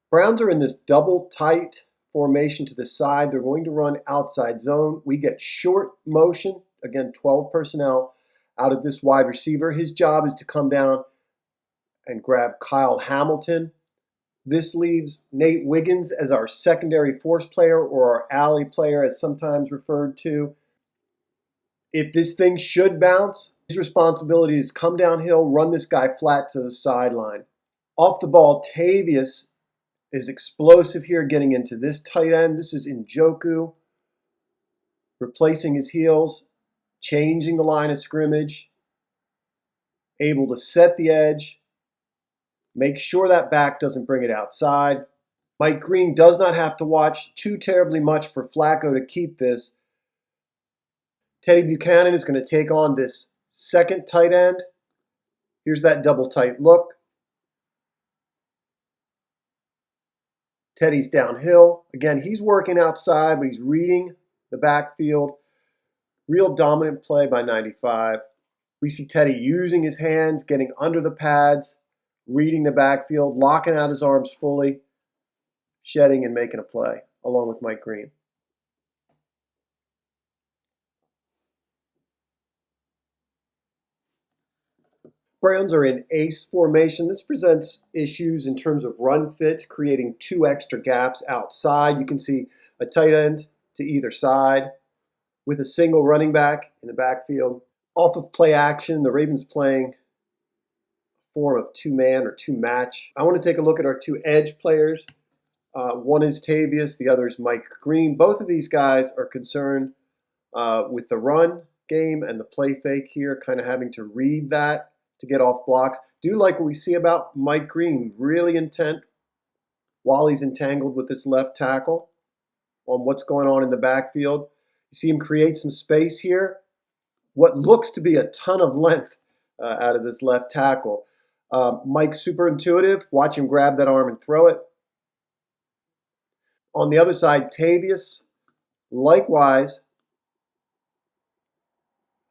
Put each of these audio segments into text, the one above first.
Browns are in this double tight formation to the side. They're going to run outside zone. We get short motion, again, 12 personnel out of this wide receiver. His job is to come down and grab Kyle Hamilton. This leaves Nate Wiggins as our secondary force player, or our alley player as sometimes referred to. If this thing should bounce, his responsibility is come downhill, run this guy flat to the sideline. Off the ball, Tavious is explosive here, getting into this tight end. This is Njoku, replacing his heels, changing the line of scrimmage, able to set the edge, make sure that back doesn't bring it outside. Mike Green does not have to watch too terribly much for Flacco to keep this. Teddy Buchanan is going to take on this second tight end. Here's that double tight look. Teddy's downhill. Again, he's working outside, but he's reading the backfield. Real dominant play by 95. We see Teddy using his hands, getting under the pads, reading the backfield, locking out his arms fully, shedding and making a play, along with Mike Green. Browns are in ace formation. This presents issues in terms of run fits, creating two extra gaps outside. You can see a tight end to either side with a single running back in the backfield. Off of play action, the Ravens playing a form of two-man or two-match. I want to take a look at our two edge players. One is Tavious, the other is Mike Green. Both of these guys are concerned with the run game and the play fake here, kind of having to read that to get off blocks. Do like what we see about Mike Green, really intent while he's entangled with this left tackle on what's going on in the backfield. You see him create some space here. What looks to be a ton of length out of this left tackle. Mike's super intuitive. Watch him grab that arm and throw it. On the other side, Tavious, likewise,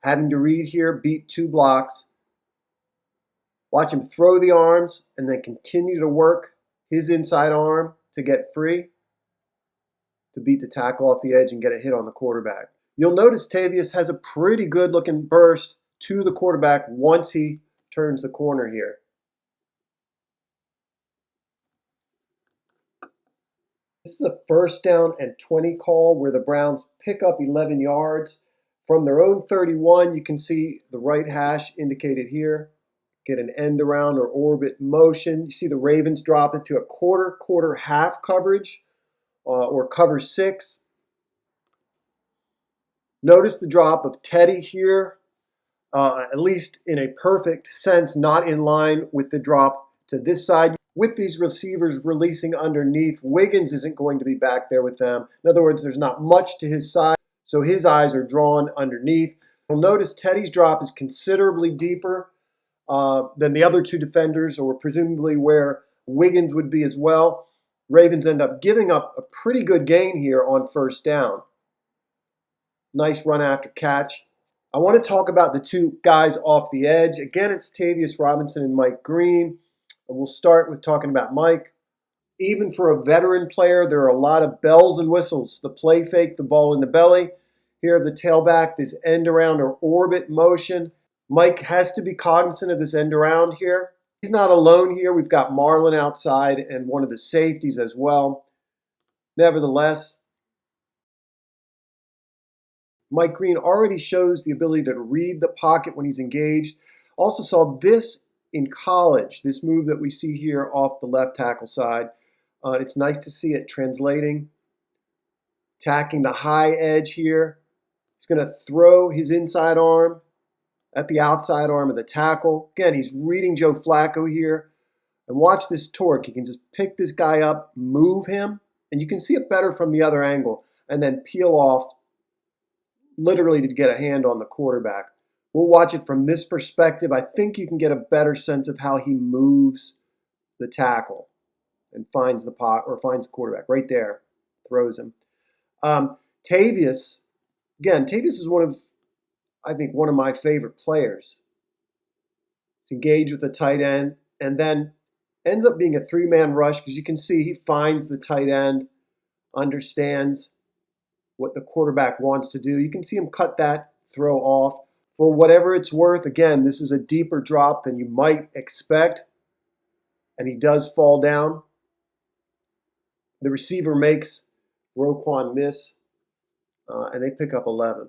having to read here, beat two blocks. Watch him throw the arms and then continue to work his inside arm to get free, to beat the tackle off the edge and get a hit on the quarterback. You'll notice Tavious has a pretty good looking burst to the quarterback once he turns the corner here. This is a first down and 20 call where the Browns pick up 11 yards. From their own 31, you can see the right hash indicated here. Get an end around or orbit motion. You see the Ravens drop into a quarter, half coverage or cover 6. Notice the drop of Teddy here, at least in a perfect sense, not in line with the drop to this side. With these receivers releasing underneath, Wiggins isn't going to be back there with them. In other words, there's not much to his side, so his eyes are drawn underneath. You'll notice Teddy's drop is considerably deeper than the other two defenders, or presumably where Wiggins would be as well. Ravens end up giving up a pretty good gain here on first down. Nice run after catch. I want to talk about the two guys off the edge. Again, it's Tavious Robinson and Mike Green. We'll start with talking about Mike. Even for a veteran player, there are a lot of bells and whistles. The play fake, the ball in the belly. Here, the tailback, this end around or orbit motion. Mike has to be cognizant of this end around here. He's not alone here. We've got Marlon outside and one of the safeties as well. Nevertheless, Mike Green already shows the ability to read the pocket when he's engaged. Also saw this in college, this move that we see here off the left tackle side. It's nice to see it translating. Tacking the high edge here. He's going to throw his inside arm at the outside arm of the tackle. Again, he's reading Joe Flacco here. And watch this torque. He can just pick this guy up, move him, and you can see it better from the other angle, and then peel off literally to get a hand on the quarterback. We'll watch it from this perspective. I think you can get a better sense of how he moves the tackle and finds the finds the quarterback right there, throws him. Tavious, again, Tavious is I think one of my favorite players. He's engaged with the tight end and then Ends up being a three-man rush because you can see he finds the tight end, understands what the quarterback wants to do. You can see him cut that throw off. For whatever it's worth, again, this is a deeper drop than you might expect, and he does fall down. The receiver makes Roquan miss, and they pick up 11.